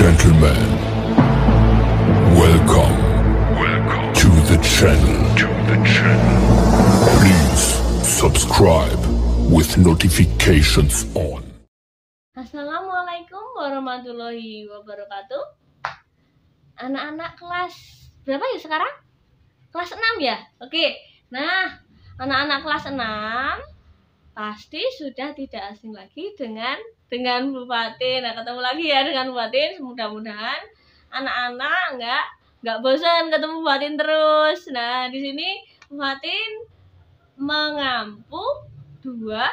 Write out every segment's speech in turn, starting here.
gentlemen, welcome to the channel. Please subscribe with notifications on. Assalamualaikum warahmatullahi wabarakatuh. Anak-anak kelas berapa ya sekarang? Kelas 6 ya? Oke. Nah, anak-anak kelas 6 pasti sudah tidak asing lagi dengan Bu Fatin. Nah, ketemu lagi ya dengan Bu Fatin. Mudah-mudahan anak-anak nggak bosan ketemu Bu Fatin terus. Nah, di sini Bu Fatin mengampu dua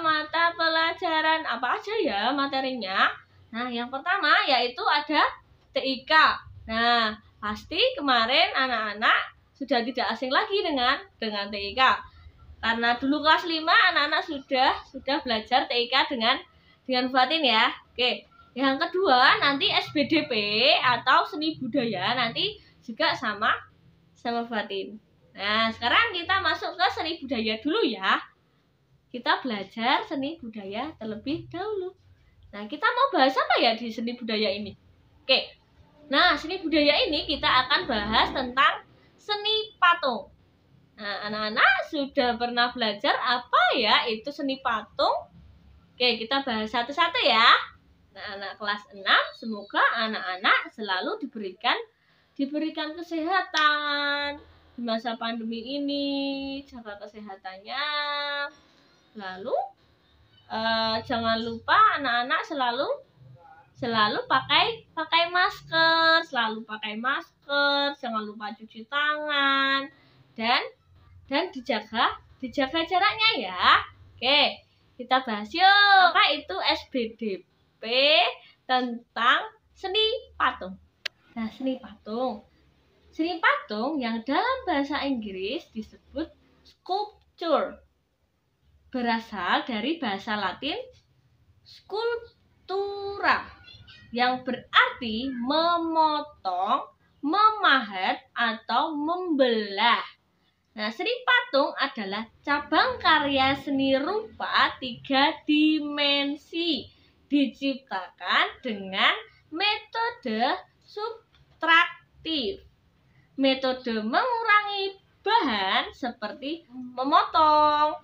mata pelajaran. Apa aja ya materinya? Nah, yang pertama yaitu ada TIK. Nah, pasti kemarin anak-anak sudah tidak asing lagi dengan TIK. Karena dulu kelas 5 anak-anak sudah belajar TIK dengan Bu Fatin ya. Oke. Yang kedua nanti SBDP atau seni budaya nanti juga sama Bu Fatin. Nah, sekarang kita masuk ke seni budaya dulu ya. Kita belajar seni budaya terlebih dahulu. Nah, kita mau bahas apa ya di seni budaya ini? Oke. Nah, seni budaya ini kita akan bahas tentang seni patung. Nah, anak-anak sudah pernah belajar apa ya itu seni patung? Oke, kita bahas satu-satu ya. Nah, anak kelas 6, semoga anak-anak selalu diberikan kesehatan di masa pandemi ini. Jaga kesehatannya. Lalu jangan lupa anak-anak selalu pakai masker, jangan lupa cuci tangan dan dijaga jaraknya ya. Oke, kita bahas yuk. Apa itu SBDP tentang seni patung? Nah, seni patung yang dalam bahasa Inggris disebut sculpture, berasal dari bahasa Latin sculptura, yang berarti memotong, memahat, atau membelah. Nah, seni patung adalah cabang karya seni rupa 3 dimensi diciptakan dengan metode subtraktif. Metode mengurangi bahan seperti memotong,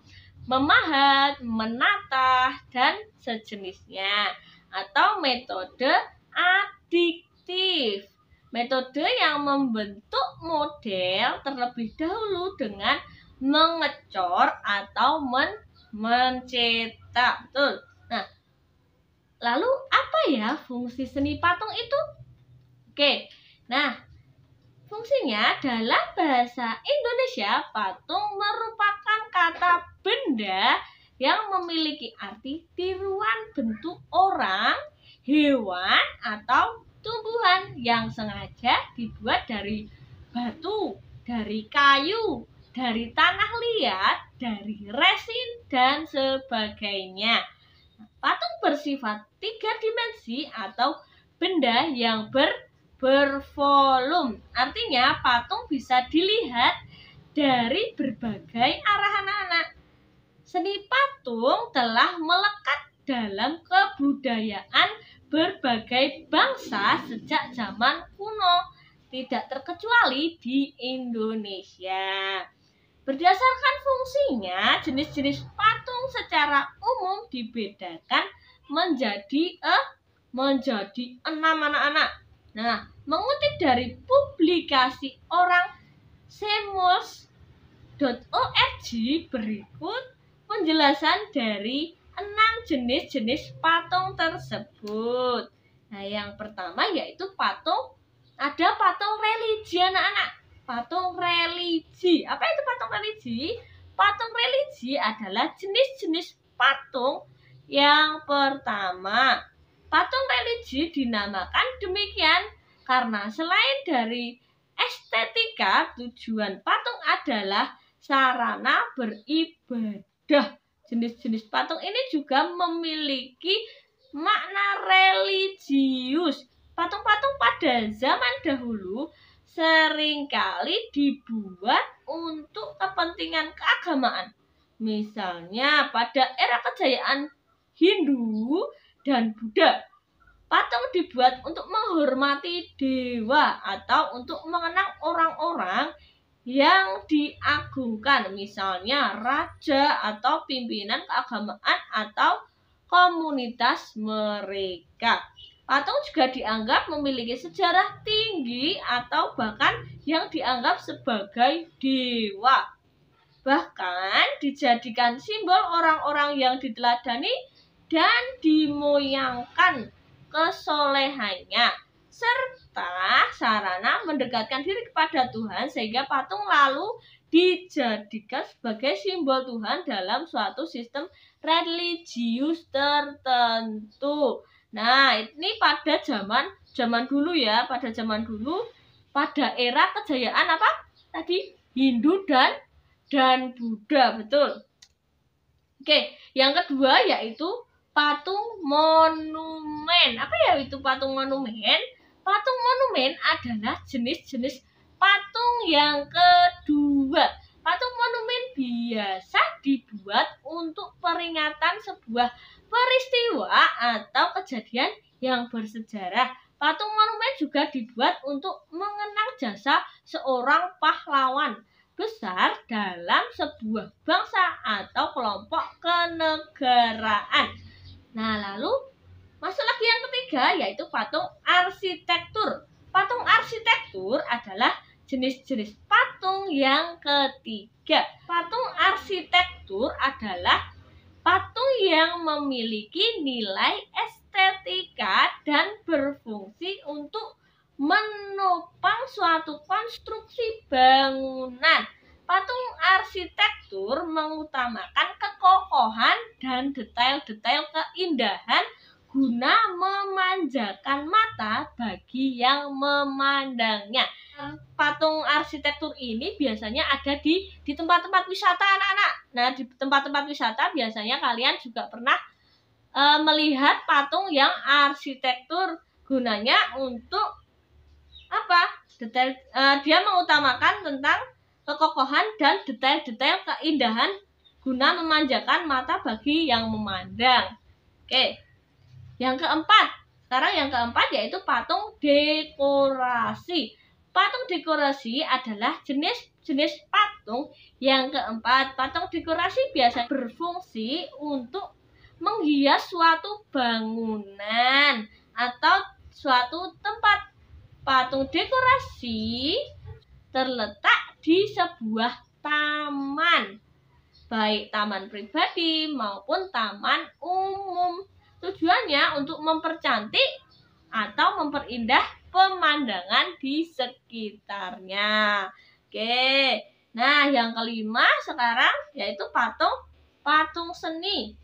memahat, menata, dan sejenisnya. Atau metode adiktif. Metode yang membentuk model terlebih dahulu dengan mengecor atau mencetak. Betul. Nah, lalu apa ya fungsi seni patung itu? Oke. Nah, fungsinya dalam bahasa Indonesia, patung merupakan kata benda yang memiliki arti tiruan bentuk orang, hewan, atau tumbuhan yang sengaja dibuat dari batu, dari kayu, dari tanah liat, dari resin, dan sebagainya. Patung bersifat 3 dimensi atau benda yang bervolume. Artinya patung bisa dilihat dari berbagai arah anak-anak. Seni patung telah melekat dalam kebudayaan berbagai bangsa sejak zaman kuno, tidak terkecuali di Indonesia. Berdasarkan fungsinya, jenis-jenis patung secara umum dibedakan menjadi 6 anak-anak. Nah, mengutip dari publikasi orang semuls.org berikut penjelasan dari 6 jenis-jenis patung tersebut. Nah, yang pertama yaitu ada patung religi anak-anak. Patung religi. Apa itu patung religi? Patung religi adalah jenis-jenis patung yang pertama. Patung religi dinamakan demikian karena selain dari estetika, tujuan patung adalah sarana beribadah. Jenis-jenis patung ini juga memiliki makna religius. Patung-patung pada zaman dahulu seringkali dibuat untuk kepentingan keagamaan. Misalnya pada era kejayaan Hindu dan Buddha. Patung dibuat untuk menghormati dewa atau untuk mengenang orang-orang yang diagungkan, misalnya raja atau pimpinan keagamaan atau komunitas mereka. Patung juga dianggap memiliki sejarah tinggi atau bahkan yang dianggap sebagai dewa. Bahkan dijadikan simbol orang-orang yang diteladani dan dimoyangkan kesolehannya, serta sarana mendekatkan diri kepada Tuhan, sehingga patung lalu dijadikan sebagai simbol Tuhan dalam suatu sistem religius tertentu. Nah, ini pada zaman dulu ya, pada era kejayaan apa? Tadi Hindu dan Buddha, betul. Oke, yang kedua yaitu patung monumen. Apa ya itu patung monumen? Patung monumen adalah jenis-jenis patung yang kedua. Patung monumen biasa dibuat untuk peringatan sebuah peristiwa atau kejadian yang bersejarah. Patung monumen juga dibuat untuk mengenang jasa seorang pahlawan besar dalam sebuah bangsa atau kelompok kenegaraan. Nah, lalu masuk lagi yang ketiga yaitu patung arsitektur. Patung arsitektur adalah jenis-jenis patung yang ketiga. Patung arsitektur adalah patung yang memiliki nilai estetika dan berfungsi untuk menopang suatu konstruksi bangunan. Patung arsitektur mengutamakan kekokohan dan detail-detail keindahan guna memanjakan mata bagi yang memandangnya. Patung arsitektur ini biasanya ada di tempat-tempat wisata anak-anak. Nah, di tempat-tempat wisata biasanya kalian juga pernah melihat patung yang arsitektur. Gunanya untuk apa? Dia mengutamakan tentang kekokohan dan detail-detail keindahan guna memanjakan mata bagi yang memandang. Oke. Yang keempat. Sekarang yang keempat yaitu patung dekorasi. Patung dekorasi adalah jenis-jenis patung yang keempat. Patung dekorasi biasa berfungsi untuk menghias suatu bangunan atau suatu tempat. Patung dekorasi terletak di sebuah taman, baik taman pribadi maupun taman umum. Tujuannya untuk mempercantik atau memperindah pemandangan di sekitarnya. Oke, nah yang kelima sekarang yaitu patung seni.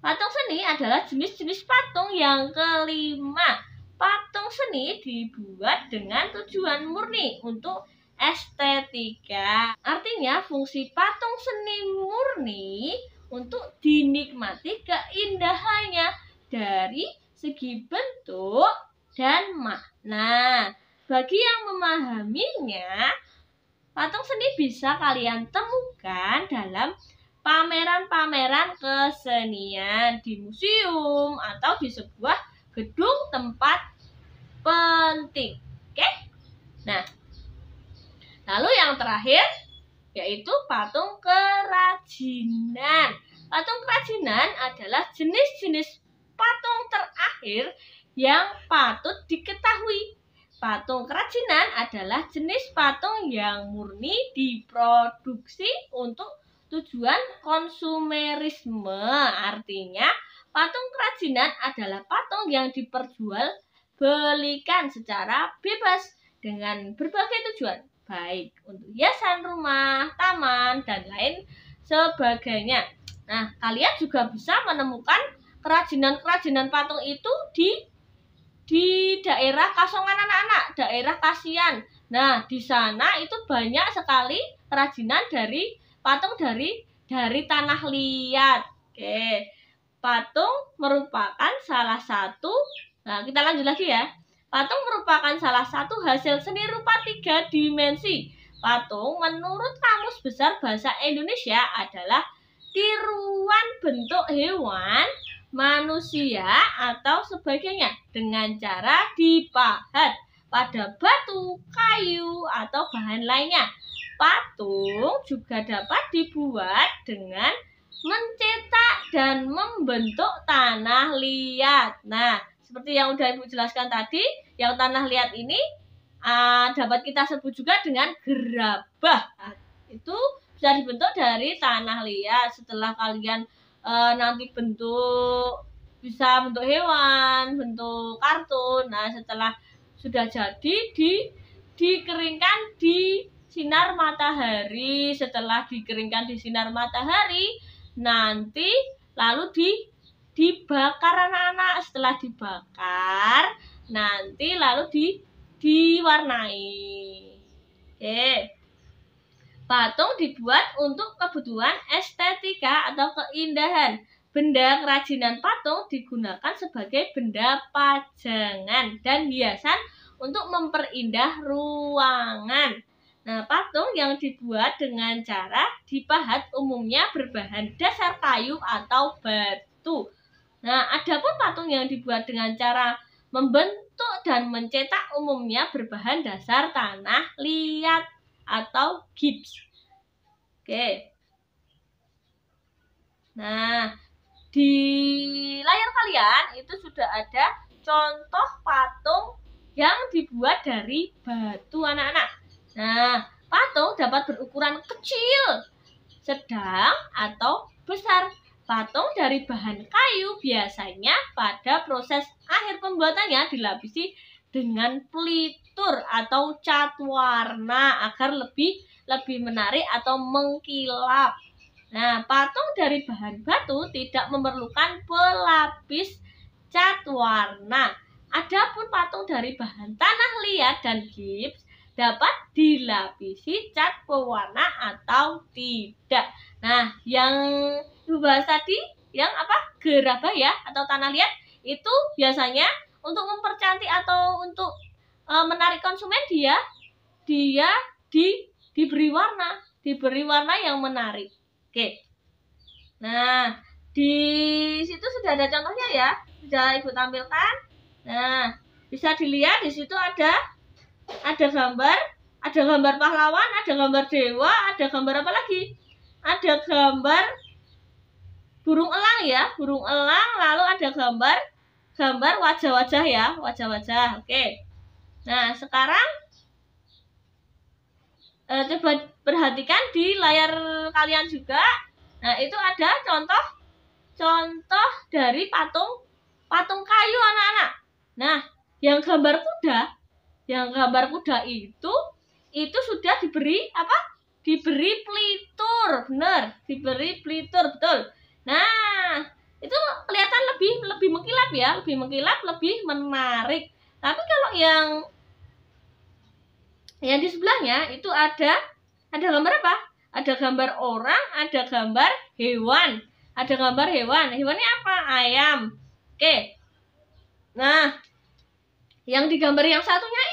Patung seni adalah jenis-jenis patung yang kelima. Patung seni dibuat dengan tujuan murni untuk estetika. Artinya fungsi patung seni murni untuk dinikmati keindahannya dari segi bentuk dan makna. Bagi yang memahaminya, patung seni bisa kalian temukan dalam pameran-pameran kesenian di museum atau di sebuah gedung tempat penting. Oke? Nah, lalu yang terakhir yaitu patung kerajinan. Patung kerajinan adalah jenis-jenis patung terakhir yang patut diketahui. Patung kerajinan adalah jenis patung yang murni diproduksi untuk tujuan konsumerisme. Artinya, patung kerajinan adalah patung yang diperjualbelikan secara bebas dengan berbagai tujuan, baik untuk hiasan rumah, taman, dan lain sebagainya. Nah, kalian juga bisa menemukan kerajinan-kerajinan patung itu di daerah Kasongan anak-anak, daerah Kasian. Nah, di sana itu banyak sekali kerajinan dari patung dari tanah liat. Oke. Patung merupakan salah satu, nah kita lanjut lagi ya. Patung merupakan salah satu hasil seni rupa 3 dimensi. Patung menurut Kamus Besar Bahasa Indonesia adalah tiruan bentuk hewan manusia atau sebagainya dengan cara dipahat pada batu, kayu, atau bahan lainnya. Patung juga dapat dibuat dengan mencetak dan membentuk tanah liat. Nah, seperti yang udah Ibu jelaskan tadi, yang tanah liat ini dapat kita sebut juga dengan gerabah. Itu bisa dibentuk dari tanah liat. Setelah kalian nanti bisa bentuk hewan, bentuk kartun. Nah, setelah sudah jadi dikeringkan di sinar matahari. Setelah dikeringkan di sinar matahari, nanti lalu dibakar anak-anak. Setelah dibakar, nanti lalu diwarnai. Oke. Patung dibuat untuk kebutuhan estetika atau keindahan. Benda kerajinan patung digunakan sebagai benda pajangan dan hiasan untuk memperindah ruangan. Nah, patung yang dibuat dengan cara dipahat umumnya berbahan dasar kayu atau batu. Nah, adapun patung yang dibuat dengan cara membentuk dan mencetak umumnya berbahan dasar tanah liat atau gips. Oke. Nah, di layar kalian itu sudah ada contoh patung yang dibuat dari batu anak-anak. Nah, patung dapat berukuran kecil, sedang, atau besar. Patung dari bahan kayu biasanya pada proses akhir pembuatannya dilapisi dengan pelitur atau cat warna agar lebih menarik atau mengkilap. Nah, patung dari bahan batu tidak memerlukan pelapis cat warna. Adapun patung dari bahan tanah liat dan gips dapat dilapisi cat pewarna atau tidak. Nah, yang dibahas tadi, yang gerabah ya atau tanah liat, itu biasanya untuk mempercantik atau untuk menarik konsumen dia diberi warna yang menarik. Oke. Nah, di situ sudah ada contohnya ya, sudah Ibu tampilkan. Nah, bisa dilihat di situ ada gambar pahlawan, ada gambar dewa, ada gambar apa lagi? Ada gambar burung elang ya, burung elang, lalu ada gambar wajah-wajah ya, wajah-wajah. Oke. Nah, sekarang coba perhatikan di layar kalian juga. Nah, itu ada contoh dari patung kayu anak-anak. Nah, yang gambar kuda itu sudah diberi diberi pelitur, benar, diberi pelitur, betul. Nah, itu kelihatan lebih mengkilap ya, lebih menarik. Tapi kalau yang di sebelahnya itu ada gambar apa? Ada gambar orang, ada gambar hewan. Ada gambar hewan. Hewannya apa? Ayam. Oke. Nah, yang digambar yang satunya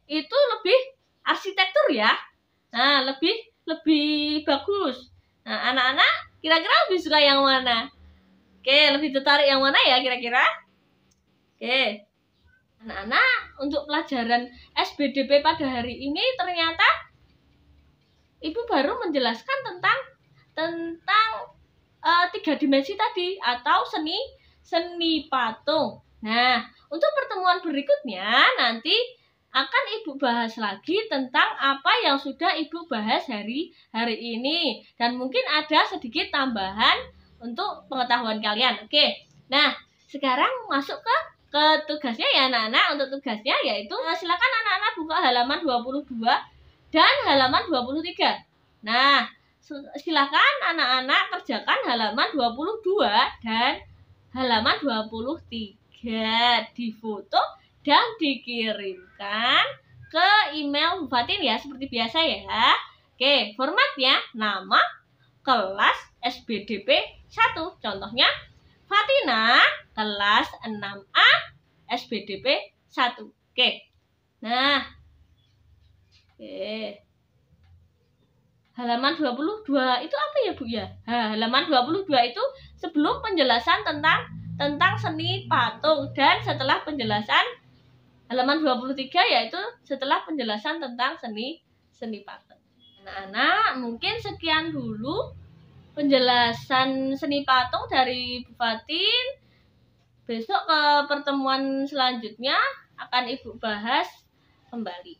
itu lebih arsitektur ya. Nah, lebih bagus. Nah, anak-anak kira-kira lebih suka yang mana? Oke, lebih tertarik yang mana ya kira-kira? Oke. Anak-anak, untuk pelajaran SBDP pada hari ini ternyata Ibu baru menjelaskan tentang 3 dimensi tadi atau seni patung. Nah, untuk pertemuan berikutnya nanti akan Ibu bahas lagi tentang apa yang sudah Ibu bahas hari ini dan mungkin ada sedikit tambahan untuk pengetahuan kalian. Oke. Nah, sekarang masuk ke tugasnya ya anak-anak. Untuk tugasnya yaitu silakan anak-anak buka halaman 22 dan halaman 23. Nah, silakan anak-anak kerjakan halaman 22 dan halaman 23, difoto dan dikirimkan ke email Bu Fatin ya, seperti biasa ya. Oke, formatnya nama, kelas, SBDP 1. Contohnya Fatina, kelas 6A, SBDP 1. Oke. Nah. Oke. halaman 22 itu apa ya Bu ya? Halaman 22 itu sebelum penjelasan tentang seni patung, dan setelah penjelasan halaman 23 yaitu setelah penjelasan tentang seni patung. Anak-anak, mungkin sekian dulu penjelasan seni patung dari Bu Fatin. Besok ke pertemuan selanjutnya akan Ibu bahas kembali.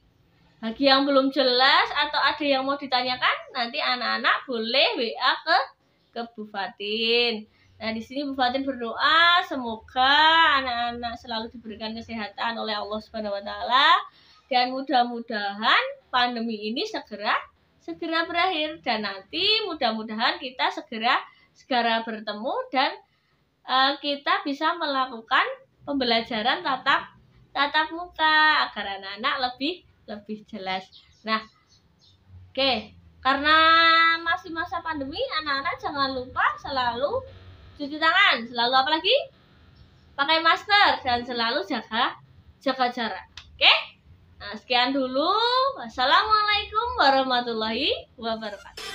Bagi yang belum jelas atau ada yang mau ditanyakan, nanti anak-anak boleh WA ke Bu Fatin. Nah, di sini Bu Fatin berdoa semoga anak-anak selalu diberikan kesehatan oleh Allah Subhanahu wa taala, dan mudah-mudahan pandemi ini segera berakhir, dan nanti mudah-mudahan kita segera bertemu dan kita bisa melakukan pembelajaran tatap muka agar anak-anak lebih jelas. Nah, oke, karena masih masa pandemi, anak-anak jangan lupa selalu cuci tangan, selalu apa lagi? Pakai masker, dan selalu jaga jarak. Oke? Nah, sekian dulu. Wassalamualaikum warahmatullahi wabarakatuh.